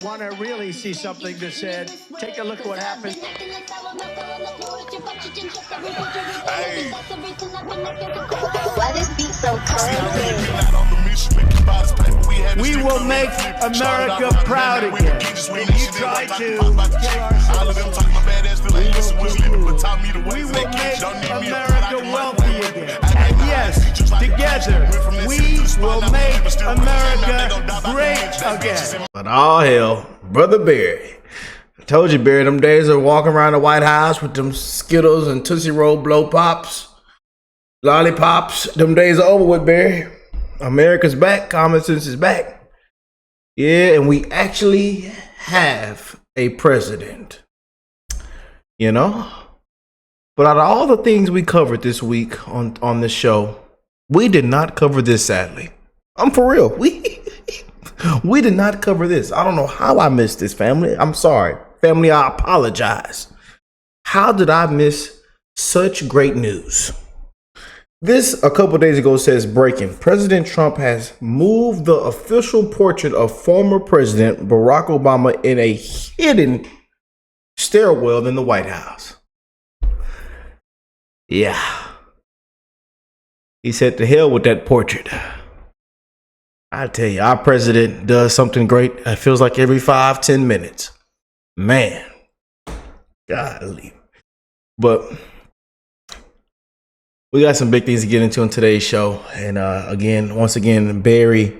Want to really see something that said, take a look at what happened. Why this beat so cold? We will make America proud again. And you try to kill our we will make America wealthy again. And yes, together, we will make America great again. But all hell, Brother Barry. I told you, Barry, them days of walking around the White House with them Skittles and Tootsie Roll blow pops, lollipops, them days are over with, Barry. America's back, common sense is back. Yeah, and we actually have a president. You know? But out of all the things we covered this week on this show, we did not cover this, sadly. I'm for real. We did not cover this. I don't know how I missed this, family. I'm sorry. Family, I apologize. How did I miss such great news? This, a couple days ago, says breaking. President Trump has moved the official portrait of former President Barack Obama in a hidden stairwell in the White House. Yeah. He said to hell with that portrait. I tell you, our president does something great. It feels like every 5-10 minutes. Man. Golly. But we got some big things to get into in today's show. And once again, Barry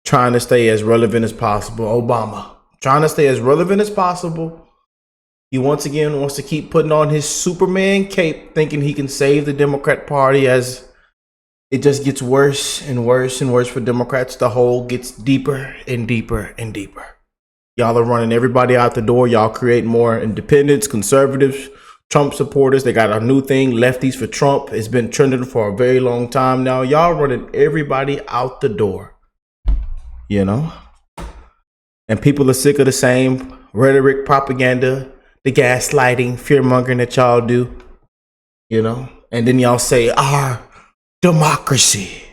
trying to stay as relevant as possible. Obama trying to stay as relevant as possible. He once again wants to keep putting on his Superman cape, thinking he can save the Democrat Party as it just gets worse and worse and worse for Democrats. The hole gets deeper and deeper and deeper. Y'all are running everybody out the door. Y'all create more independents, conservatives, Trump supporters. They got a new thing, lefties for Trump. It's been trending for a very long time now. Y'all running everybody out the door, you know? And people are sick of the same rhetoric, propaganda, the gaslighting, fear-mongering that y'all do, you know? And then y'all say, our democracy.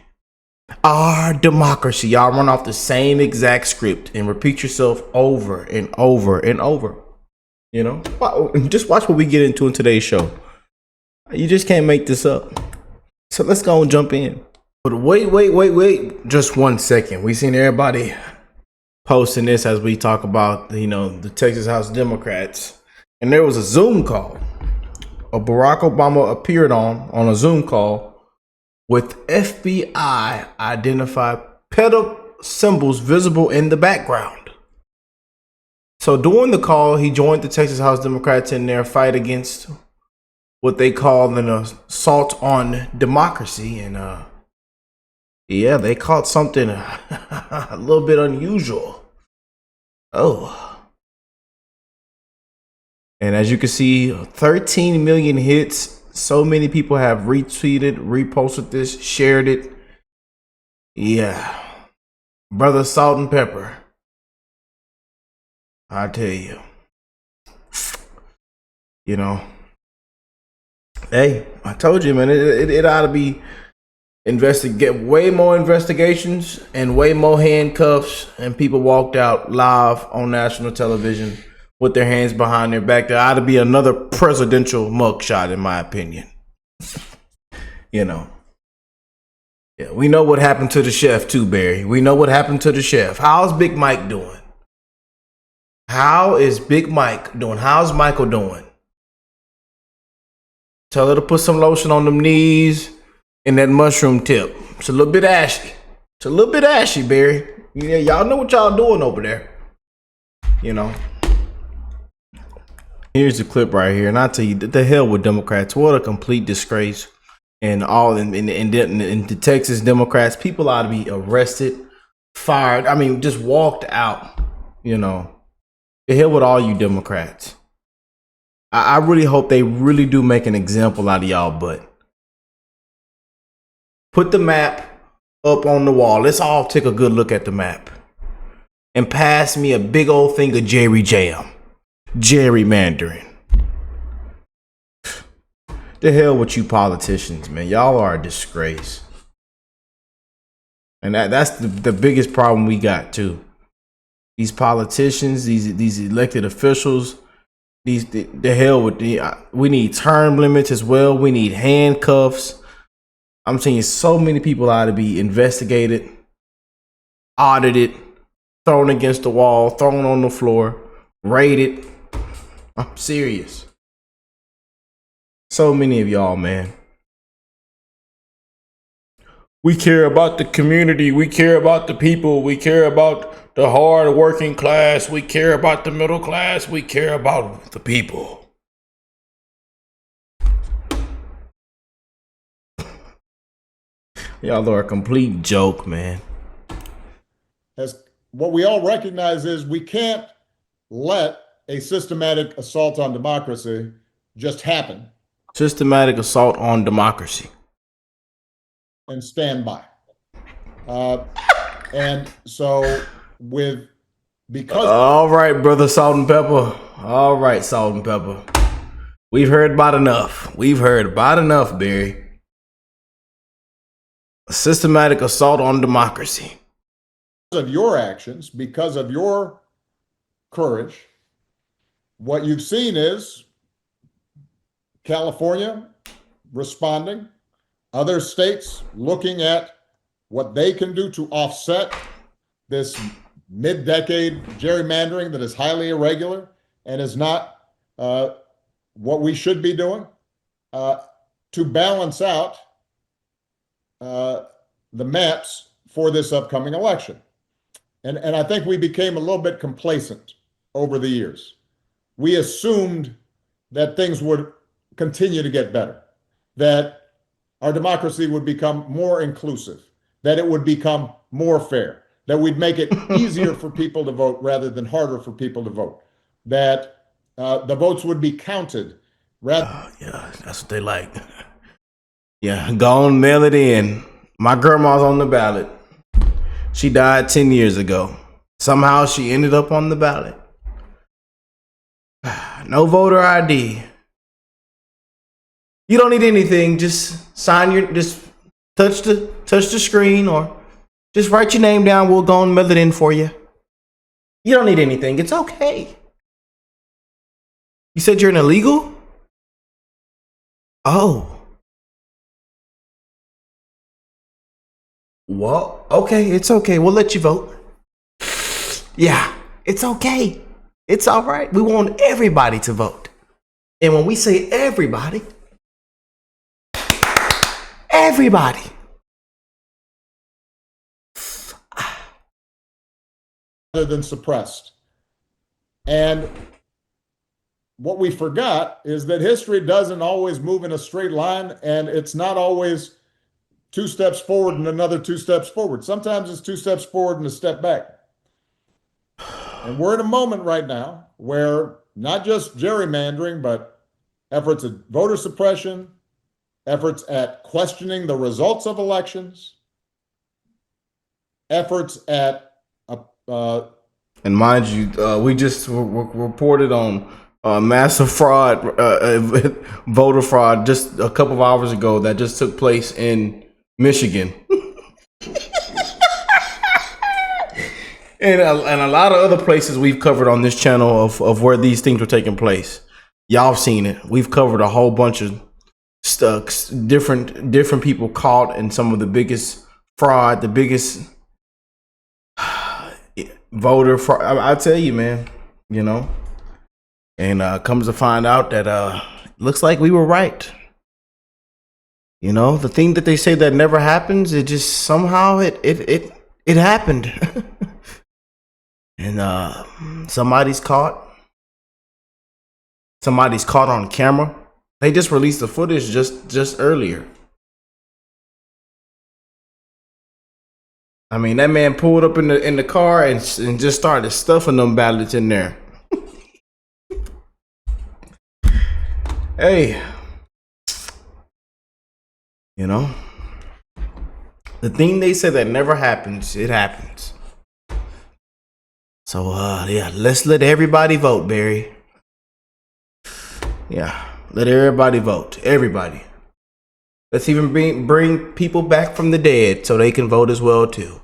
Y'all run off the same exact script and repeat yourself over and over and over. You know, just watch what we get into in today's show. You just can't make this up. So let's go and jump in. But wait. Just 1 second. We seen everybody posting this as we talk about, the Texas House Democrats. And there was a Zoom call. Barack Obama appeared on a Zoom call with FBI identified pedal symbols visible in the background. So during the call, he joined the Texas House Democrats in their fight against what they call an assault on democracy. And they caught something a little bit unusual. Oh. And as you can see, 13 million hits. So many people have retweeted, reposted this, shared it. Yeah. Brother Salt and Pepper. I tell you. Hey, I told you, man, it ought to be get way more investigations and way more handcuffs, and people walked out live on national television with their hands behind their back. There ought to be another presidential mugshot, in my opinion. Yeah, we know what happened to the chef too, Barry. We know what happened to the chef. How's Big Mike doing? How is Big Mike doing? How's Michael doing? Tell her to put some lotion on them knees and that mushroom tip. It's a little bit ashy. Barry. Yeah, y'all know what y'all doing over there. Here's the clip right here, and I tell you, the hell with Democrats. What a complete disgrace. And all in the Texas Democrats, people ought to be arrested, fired. I mean, just walked out. The hell with all you Democrats. I really hope they really do make an example out of y'all, but put the map up on the wall. Let's all take a good look at the map. And pass me a big old thing of Jerry Jam. Gerrymandering. The hell with you politicians, man. Y'all are a disgrace. And that's the biggest problem we got too. these politicians, these elected officials, the hell with we need term limits as well. We need handcuffs. I'm seeing so many people ought to be investigated, audited, thrown against the wall, thrown on the floor, raided. I'm serious. So many of y'all, man. We care about the community. We care about the people. We care about the hard working class. We care about the middle class. We care about the people. Y'all are a complete joke, man. As what we all recognize is we can't let a systematic assault on democracy just happen. Systematic assault on democracy. And stand by. And so because all right, brother Salt and Pepper. All right, Salt and Pepper. We've heard about enough. We've heard about enough, Barry. A systematic assault on democracy. Because of your actions, because of your courage, what you've seen is California responding, other states looking at what they can do to offset this mid-decade gerrymandering that is highly irregular and is not what we should be doing to balance out the maps for this upcoming election. And I think we became a little bit complacent over the years. We assumed that things would continue to get better, that our democracy would become more inclusive, that it would become more fair, that we'd make it easier for people to vote rather than harder for people to vote, that the votes would be counted rather. Yeah, that's what they like. Yeah, go on, mail it in. My grandma's on the ballot. She died 10 years ago. Somehow she ended up on the ballot. No voter ID. You don't need anything. Just just touch the screen or just write your name down. We'll go and mail it in for you. You don't need anything. It's okay. You said you're an illegal? Oh. Well, okay, it's okay. We'll let you vote. Yeah, it's okay. It's all right. We want everybody to vote. And when we say everybody, everybody. Rather than suppressed. And what we forgot is that history doesn't always move in a straight line, and it's not always 2 steps forward and another 2 steps forward. Sometimes it's 2 steps forward and a step back. And we're in a moment right now where not just gerrymandering, but efforts at voter suppression, efforts at questioning the results of elections, efforts at and mind you, we just reported on massive fraud, voter fraud, just a couple of hours ago that just took place in Michigan. and a lot of other places we've covered on this channel of where these things were taking place. Y'all have seen it. We've covered a whole bunch of stuff, different people caught in some of the biggest fraud, the biggest voter fraud. I tell you, man, you know, and comes to find out that looks like we were right. You know, the thing that they say that never happens, it just somehow it happened. And somebody's caught on camera. They just released the footage just earlier. I mean, that man pulled up in the car and just started stuffing them ballots in there. Hey, you know, the thing they say that never happens, it happens. So, yeah, let's let everybody vote, Barry. Yeah, let everybody vote. Everybody. Let's even bring people back from the dead so they can vote as well, too.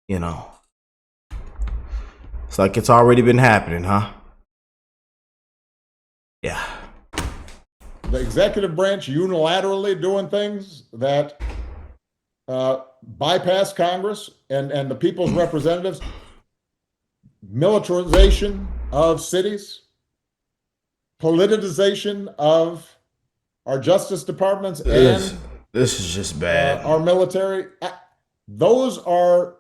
You know. It's like it's already been happening, huh? Yeah. The executive branch unilaterally doing things that bypass Congress and the people's representatives, militarization of cities, politicization of our justice departments and this is just bad. Our military. Those are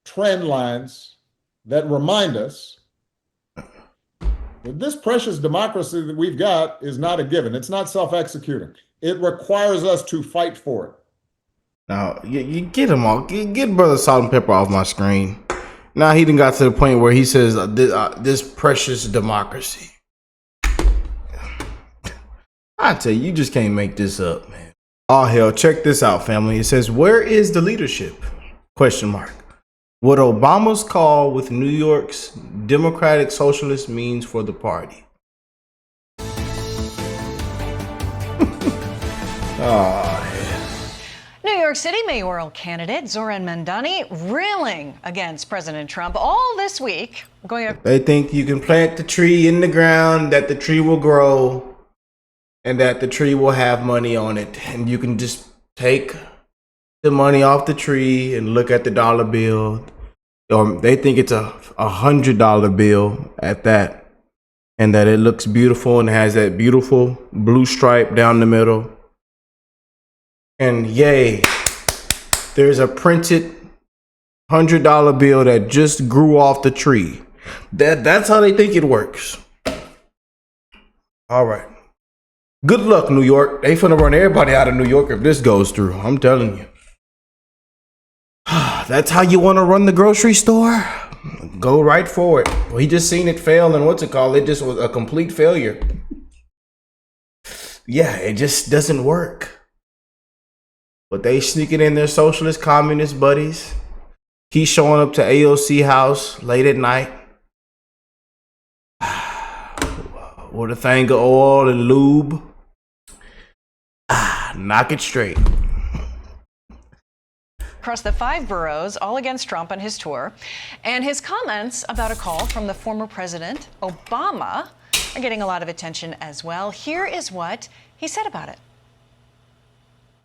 trend lines that remind us that this precious democracy that we've got is not a given. It's not self-executing. It requires us to fight for it. Now, you get him off. Get Brother Salt and Pepper off my screen. Now he done got to the point where he says, this precious democracy. I tell you, you just can't make this up, man. Oh, hell, check this out, family. It says, where is the leadership? Question mark. What Obama's call with New York's Democratic Socialist means for the party. New York City mayoral candidate Zoran Mandani railing against President Trump all this week. They think you can plant the tree in the ground, that the tree will grow, and that the tree will have money on it. And you can just take the money off the tree and look at the dollar bill. Or they think it's a $100 bill at that. And that it looks beautiful and has that beautiful blue stripe down the middle. And yay, there's a printed $100 bill that just grew off the tree. That's how they think it works. All right. Good luck, New York. They finna run everybody out of New York if this goes through. I'm telling you. That's how you want to run the grocery store? Go right for it. Well, he just seen it fail, and it just was a complete failure. Yeah, it just doesn't work. But they sneaking in their socialist communist buddies. He's showing up to AOC house late at night with a thing of oil and lube. Knock it straight. Across the 5 boroughs, all against Trump on his tour. And his comments about a call from the former president, Obama, are getting a lot of attention as well. Here is what he said about it.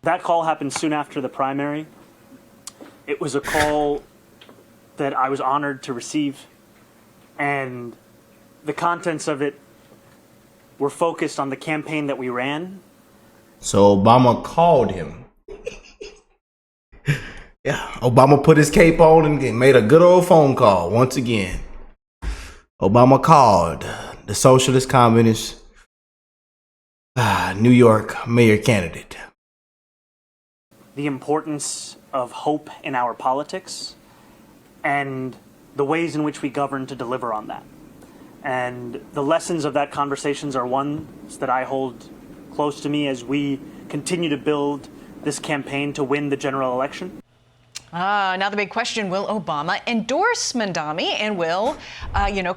That call happened soon after the primary. It was a call that I was honored to receive, and the contents of it were focused on the campaign that we ran. So Obama called him. Yeah, Obama put his cape on and made a good old phone call once again. Obama called the socialist communist New York mayor candidate. The importance of hope in our politics and the ways in which we govern to deliver on that. And the lessons of that conversations are ones that I hold close to me as we continue to build this campaign to win the general election. Now the big question, will Obama endorse Mandani? And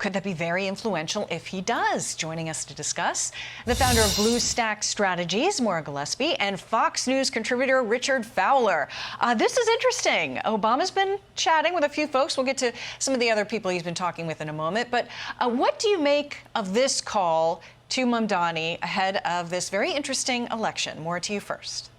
could that be very influential if he does? Joining us to discuss, the founder of Blue Stack Strategies, Maura Gillespie, and Fox News contributor Richard Fowler. This is interesting. Obama's been chatting with a few folks. We'll get to some of the other people he's been talking with in a moment. But what do you make of this call to Mandani ahead of this very interesting election? Maura, to you first.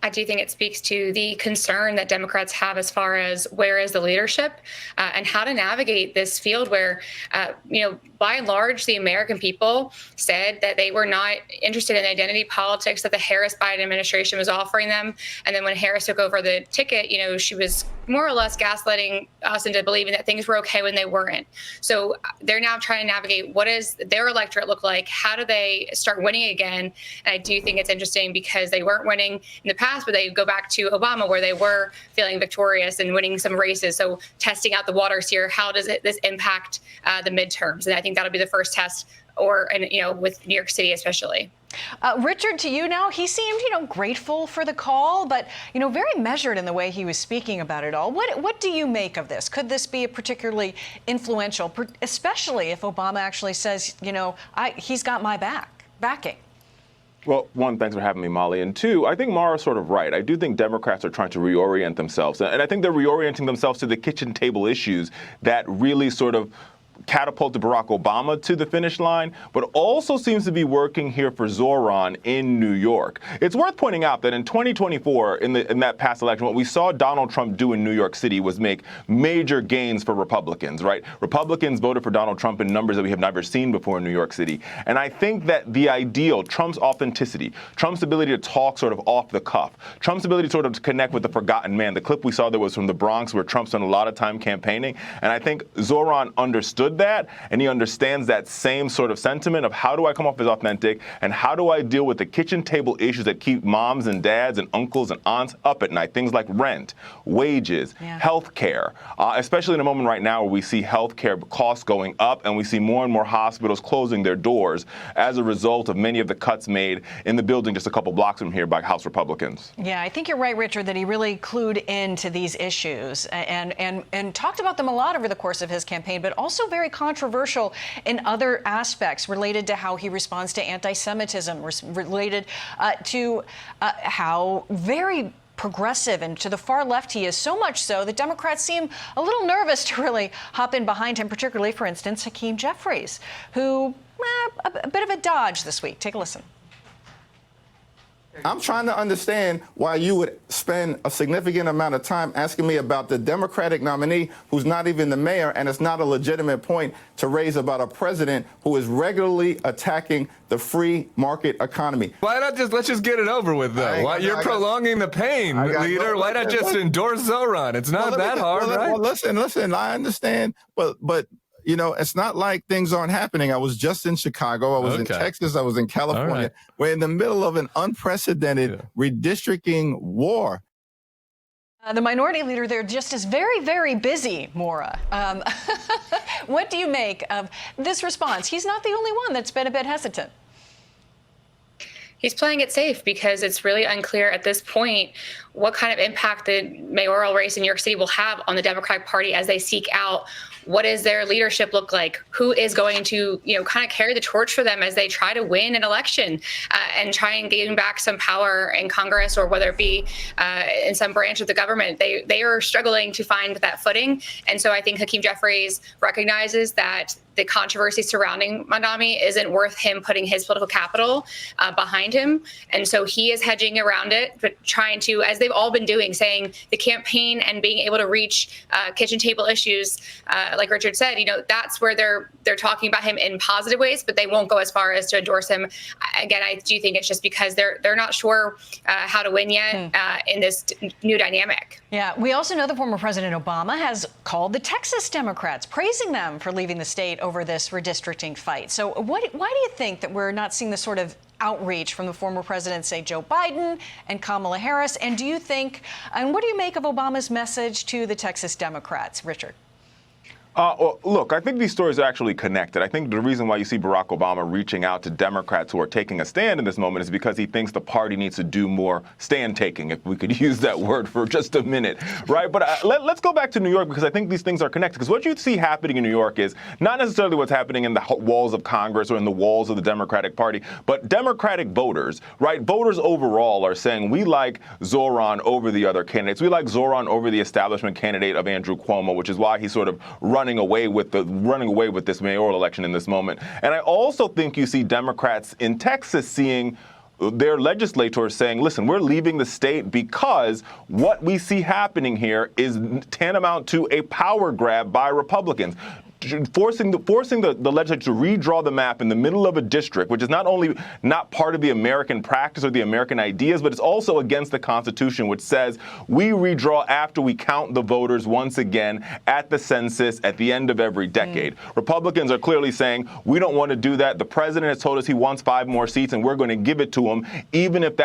I do think it speaks to the concern that Democrats have as far as where is the leadership and how to navigate this field where, by and large, the American people said that they were not interested in identity politics that the Harris-Biden administration was offering them. And then when Harris took over the ticket, she was more or less gaslighting us into believing that things were okay when they weren't. So they're now trying to navigate what does their electorate look like? How do they start winning again? And I do think it's interesting because they weren't winning in the past, but they go back to Obama where they were feeling victorious and winning some races. So testing out the waters here, how does this impact the midterms? And I think that'll be the first test, with New York City especially. Richard, to you now. He seemed, grateful for the call, but, very measured in the way he was speaking about it all. What do you make of this? Could this be a particularly influential, especially if Obama actually says, he's got my backing? Well, one, thanks for having me, Molly. And two, I think Mara's sort of right. I do think Democrats are trying to reorient themselves. And I think they're reorienting themselves to the kitchen table issues that really sort of catapulted Barack Obama to the finish line, but also seems to be working here for Zoran in New York. It's worth pointing out that in 2024, in that past election, what we saw Donald Trump do in New York City was make major gains for Republicans, right? Republicans voted for Donald Trump in numbers that we have never seen before in New York City. And I think that the ideal, Trump's authenticity, Trump's ability to talk sort of off the cuff, Trump's ability sort of to connect with the forgotten man. The clip we saw there was from the Bronx where Trump spent a lot of time campaigning. And I think Zoran understood that, and he understands that same sort of sentiment of how do I come off as authentic and how do I deal with the kitchen table issues that keep moms and dads and uncles and aunts up at night, things like rent, wages, health care, especially in a moment right now where we see health care costs going up and we see more and more hospitals closing their doors as a result of many of the cuts made in the building just a couple blocks from here by House Republicans. Yeah, I think you're right, Richard, that he really clued into these issues and talked about them a lot over the course of his campaign, but also very controversial in other aspects related to how he responds to anti-Semitism, related to how very progressive and to the far left he is, so much so that Democrats seem a little nervous to really hop in behind him, particularly, for instance, Hakeem Jeffries, who a bit of a dodge this week. Take a listen. I'm trying to understand why you would spend a significant amount of time asking me about the Democratic nominee who's not even the mayor, and it's not a legitimate point to raise about a president who is regularly attacking the free market economy. Why not let's just get it over with, though? Why you're prolonging the pain, leader? Why not just endorse Zoran? It's not that hard, right? Well, listen, I understand, but you know, it's not like things aren't happening. I was just in Chicago. I was in Texas. I was in California. Right. We're in the middle of an unprecedented redistricting war. The minority leader there just is very, very busy, Maura. What do you make of this response? He's not the only one that's been a bit hesitant. He's playing it safe because it's really unclear at this point what kind of impact the mayoral race in New York City will have on the Democratic Party as they seek out what does their leadership look like? Who is going to, kind of carry the torch for them as they try to win an election and try and gain back some power in Congress, or whether it be in some branch of the government. They are struggling to find that footing. And so I think Hakeem Jeffries recognizes that the controversy surrounding Mandami isn't worth him putting his political capital behind him. And so he is hedging around it, but trying to, as they've all been doing, saying the campaign and being able to reach kitchen table issues, like Richard said, that's where they're talking about him in positive ways, but they won't go as far as to endorse him. Again, I do think it's just because they're not sure how to win yet in this new dynamic. Yeah, we also know that former President Obama has called the Texas Democrats, praising them for leaving the state over this redistricting fight. So why do you think that we're not seeing this sort of outreach from the former presidents, say Joe Biden and Kamala Harris? And do you think, and what do you make of Obama's message to the Texas Democrats, Richard? Well, look, I think these stories are actually connected. I think the reason why you see Barack Obama reaching out to Democrats who are taking a stand in this moment is because he thinks the party needs to do more stand-taking, if we could use that word for just a minute, right? But let's go back to New York, because I think these things are connected. Because what you see happening in New York is not necessarily what's happening in the walls of Congress or in the walls of the Democratic Party, but Democratic voters, right? Voters overall are saying, we like Zoran over the other candidates. We like Zoran over the establishment candidate of Andrew Cuomo, which is why he's sort of running away with this mayoral election in this moment. And I also think you see Democrats in Texas seeing their legislators saying, listen, we're leaving the state because what we see happening here is tantamount to a power grab by Republicans. Forcing the legislature to redraw the map in the middle of a district, which is not only not part of the American practice or the American ideas, but it's also against the Constitution, which says we redraw after we count the voters once again at the census at the end of every decade. Republicans are clearly saying we don't want to do that. The president has told us he wants 5 more seats, and we're going to give it to him, even if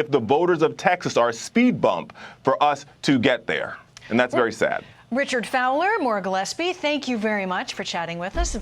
the voters of Texas are a speed bump for us to get there. And that's very sad. Richard Fowler, Maura Gillespie, thank you very much for chatting with us.